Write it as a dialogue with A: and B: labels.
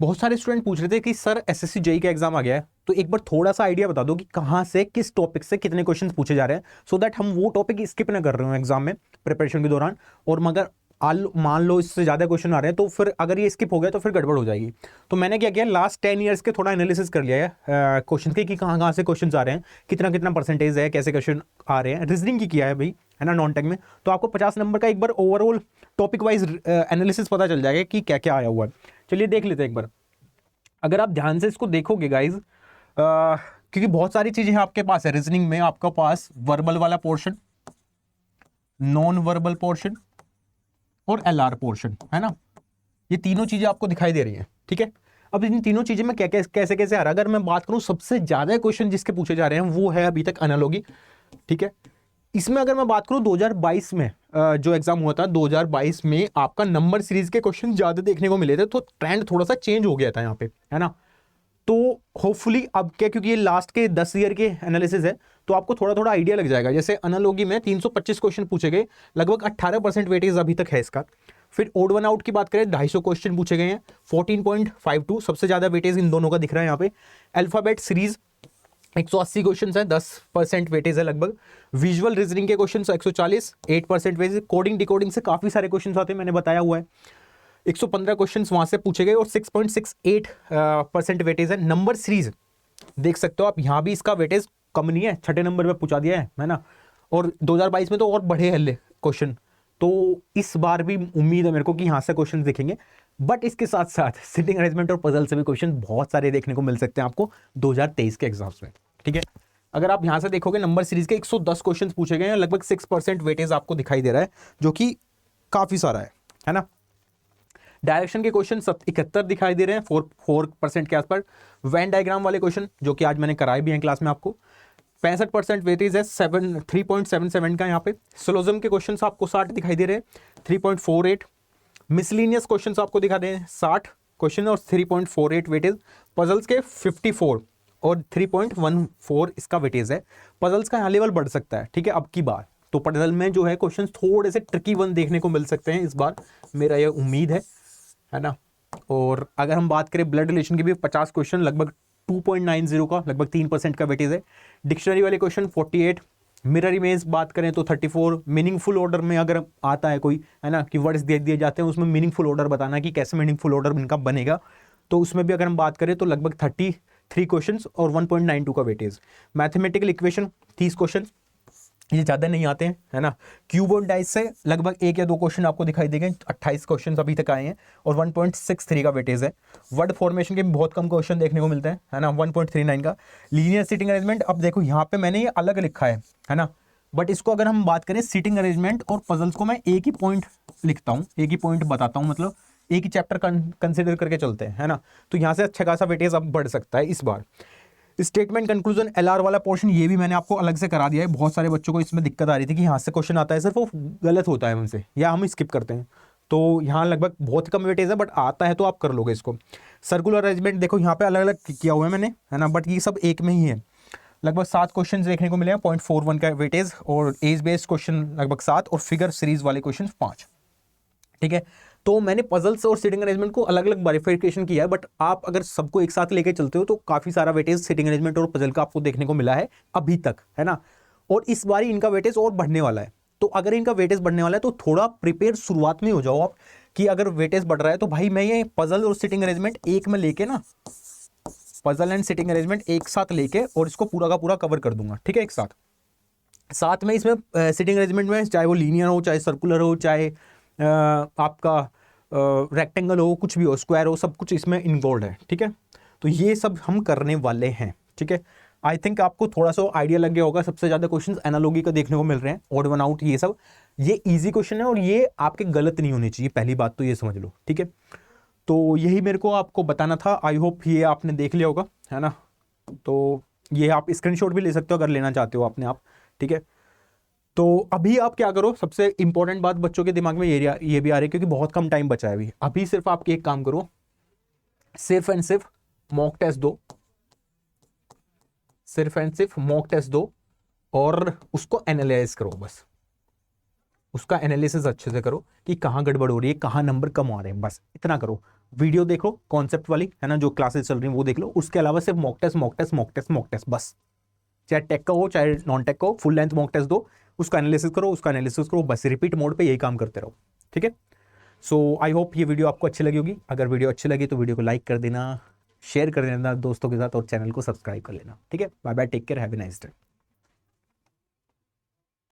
A: बहुत सारे स्टूडेंट पूछ रहे थे कि सर एसएससी जेई का एग्जाम आ गया है, तो एक बार थोड़ा सा आइडिया बता दो कि कहाँ से किस टॉपिक से कितने क्वेश्चन पूछे जा रहे हैं, सो दैट हम वो टॉपिक स्किप ना कर रहे हो एग्जाम में प्रिपरेशन के दौरान। और मगर मान लो इससे ज़्यादा क्वेश्चन आ रहे हैं तो फिर अगर ये स्किप हो गया तो फिर गड़बड़ हो जाएगी। तो मैंने क्या किया, लास्ट 10 ईयर्स के थोड़ा एनालिसिस कर लिया है क्वेश्चन के कि कहाँ कहाँ से क्वेश्चन आ रहे हैं, कितना कितना परसेंटेज है, कैसे क्वेश्चन आ रहे हैं। रीजनिंग की किया है भाई, है ना, नॉन टेक में। तो आपको 50 नंबर का एक बार ओवरऑल टॉपिक वाइज एनालिसिस पता चल जाएगा कि क्या क्या आया हुआ है। चलिए देख लेते हैं एक बार। अगर आप ध्यान से इसको देखोगे गाइज, क्योंकि बहुत सारी चीजें आपके पास है रीजनिंग में, आपके पास वर्बल वाला पोर्शन, नॉन वर्बल पोर्शन और एलआर पोर्शन, है ना। ये तीनों चीजें आपको दिखाई दे रही हैं, ठीक है। अब इन तीनों चीजें में क्या कैसे कैसे आ रहा है, अगर मैं बात करूं सबसे ज्यादा क्वेश्चन जिसके पूछे जा रहे हैं वो है अभी तक एनालॉजी, ठीक है। इसमें अगर मैं बात करूं 2022 में जो एग्जाम हुआ था, 2022 में आपका नंबर सीरीज के क्वेश्चन ज्यादा देखने को मिले थे, तो ट्रेंड थोड़ा सा चेंज हो गया था यहाँ पे, है ना। तो होपफुली अब क्या, क्योंकि ये लास्ट के 10 ईयर के एनालिसिस है, तो आपको थोड़ा थोड़ा आइडिया लग जाएगा। जैसे एनालॉजी में 325 क्वेश्चन पूछे गए, लगभग 18% वेटेज अभी तक है इसका। फिर ओड वन आउट की बात करें, 250 क्वेश्चन पूछे गए हैं, 14.52 सबसे ज्यादा वेटेज इन दोनों का दिख रहा है यहाँ पे। अल्फाबेट सीरीज 180 क्वेश्चन है, 10% वेटेज है लगभग। विजुअल रीजनिंग के क्वेश्चन 140, 8% वेटेज। कोडिंग डिकोडिंग से काफी सारे क्वेश्चन आते हैं, मैंने बताया हुआ है। 115 क्वेश्चन वहां से पूछे गए और 6.68% वेटेज है। नंबर सीरीज देख सकते हो आप, यहां भी इसका वेटेज कम नहीं है, छठे नंबर पे पूछा दिया है ना। और 2022 में तो और बढ़े हल्ले क्वेश्चन, तो इस बार भी उम्मीद है मेरे को कि यहां से क्वेश्चन दिखेंगे। बट इसके साथ साथ सिटिंग अरेंजमेंट और पजल से भी क्वेश्चन बहुत सारे देखने को मिल सकते हैं आपको 2023 के एग्जाम्स में, ठीक है। अगर आप यहां से देखोगे नंबर सीरीज के 110 क्वेश्चन पूछे गए हैं, लगभग 6% वेटेज आपको दिखाई दे रहा है, जो कि काफी सारा है ना। डायरेक्शन के क्वेश्चन 71 दिखाई दे रहे हैं, 4% के आसपास। वेन डायग्राम वाले क्वेश्चन जो कि आज मैंने कराए भी हैं क्लास में आपको, 65% वेटेज है, 3.77 का यहाँ पे। सिलोजिज्म के क्वेश्चन आपको 60 दिखाई दे रहे हैं, 3.48। मिसलिनियस क्वेश्चन आपको दिखा रहे हैं 60 क्वेश्चन और 3.48 वेटेज। पजल्स के 54 और 3.14 इसका वेटेज है। पजल्स का यहाँ लेवल बढ़ सकता है, ठीक है, अब की बार। तो पजल में जो है क्वेश्चन थोड़े से ट्रिकी वन देखने को मिल सकते हैं इस बार, मेरा यह उम्मीद है ना। और अगर हम बात करें ब्लड रिलेशन की भी 50 क्वेश्चन, लगभग 2.90 का, लगभग 3% का वेटेज है। डिक्शनरी वाले क्वेश्चन 48। मिरर इमेज बात करें तो 34। मीनिंगफुल ऑर्डर में अगर आता है कोई, है ना, कि वर्ड्स दे दिए जाते हैं, उसमें मीनिंगफुल ऑर्डर बताना कि कैसे मीनिंगफुल ऑर्डर इनका बनेगा, तो उसमें भी अगर हम बात करें तो लगभग 33 क्वेश्चन और 1.92 का वेटेज। मैथमेटिकल इक्वेशन 30 क्वेश्चन, ये ज़्यादा नहीं आते हैं, है ना। क्यूब और डाइस से लगभग 1 या 2 क्वेश्चन आपको दिखाई देंगे, 28 क्वेश्चन अभी तक आए हैं और 1.63 का वेटेज है। वर्ड फॉर्मेशन के बहुत कम क्वेश्चन देखने को मिलते हैं, है ना, 1.39 का। लीनियर सीटिंग अरेंजमेंट, अब देखो यहाँ पे मैंने ये अलग लिखा है ना, बट इसको अगर हम बात करें सीटिंग अरेंजमेंट और पजल्स को, मैं एक ही पॉइंट लिखता हूँ, एक ही पॉइंट बताता हूँ, मतलब एक ही चैप्टर कंसिडर करके चलते हैं, है ना। तो यहाँ से अच्छा खासा वेटेज अब बढ़ सकता है इस बार। स्टेटमेंट कंक्लूजन एलआर वाला पोर्शन, ये भी मैंने आपको अलग से करा दिया है। बहुत सारे बच्चों को इसमें दिक्कत आ रही थी कि यहाँ से क्वेश्चन आता है, सिर्फ वो गलत होता है उनसे या हम स्किप करते हैं, तो यहाँ लगभग बहुत कम वेटेज है, बट आता है तो आप कर लोगे इसको। सर्कुलर अरेंजमेंट देखो यहाँ पे अलग अलग किया हुआ है मैंने, है ना, बट ये सब एक में ही है। लगभग 7 क्वेश्चन देखने को मिले हैं, 0.41 का वेटेज। और एज बेस्ड क्वेश्चन लगभग 7 और फिगर सीरीज वाले क्वेश्चन 5, ठीक है। तो मैंने पजल्स और सीटिंग अरेंजमेंट को अलग अलग वेरिफिकेशन किया है, बट आप अगर सबको एक साथ लेके चलते हो तो काफी सारा वेटेज सीटिंग अरेंजमेंट और पजल का आपको देखने को मिला है अभी तक, है ना। और इस बार इनका वेटेज और बढ़ने वाला है, तो अगर इनका वेटेज बढ़ने वाला है तो थोड़ा प्रिपेयर शुरुआत में हो जाओ आप, कि अगर वेटेज बढ़ रहा है तो भाई मैं ये पजल और सीटिंग अरेंजमेंट एक में लेके ना, पजल एंड सीटिंग अरेंजमेंट एक साथ लेके और इसको पूरा का पूरा कवर कर दूंगा, ठीक है, एक साथ में। इसमें सीटिंग अरेंजमेंट में चाहे वो लीनियर हो, चाहे सर्कुलर हो, चाहे आपका रेक्टेंगल हो, कुछ भी हो, स्क्वायर हो, सब कुछ इसमें इन्वॉल्व है, ठीक है। तो ये सब हम करने वाले हैं, ठीक है। आई थिंक आपको थोड़ा सा आइडिया लग गया होगा। सबसे ज़्यादा क्वेश्चंस एनालॉजी का देखने को मिल रहे हैं, ऑड वन आउट, ये सब ये इजी क्वेश्चन है और ये आपके गलत नहीं होने चाहिए, पहली बात तो ये समझ लो, ठीक है। तो यही मेरे को आपको बताना था। आई होप ये आपने देख लिया होगा, है ना। तो ये आप स्क्रीनशॉट भी ले सकते हो अगर लेना चाहते हो अपने आप, ठीक है। तो अभी आप क्या करो, सबसे इंपॉर्टेंट बात बच्चों के दिमाग में ये भी आ रही है, क्योंकि बहुत कम टाइम बचा है अभी सिर्फ आप एक काम करो, सिर्फ एंड सिर्फ मॉक टेस्ट दो, सिर्फ एंड सिर्फ मॉक टेस्ट दो और उसको एनालाइज करो, बस उसका एनालिसिस अच्छे से करो कि कहाँ गड़बड़ हो रही है, कहाँ नंबर कम आ रहे हैं, बस इतना करो। वीडियो देखो कॉन्सेप्ट वाली, है ना, जो क्लासेस चल रही हैं वो देख लो, उसके अलावा सिर्फ mock test mock test mock test mock test बस, चाहे टेक का हो चाहे नॉन टेक का हो, फुल लेंथ मॉक टेस्ट दो, उसका एनालिसिस करो, बस रिपीट मोड पे यही काम करते रहो, ठीक है। सो आई होप ये वीडियो आपको अच्छी लगी होगी। अगर वीडियो अच्छी लगी तो वीडियो को लाइक कर देना, शेयर कर देना दोस्तों के साथ और चैनल को सब्सक्राइब कर लेना, ठीक है। Bye bye, take care, have a nice day.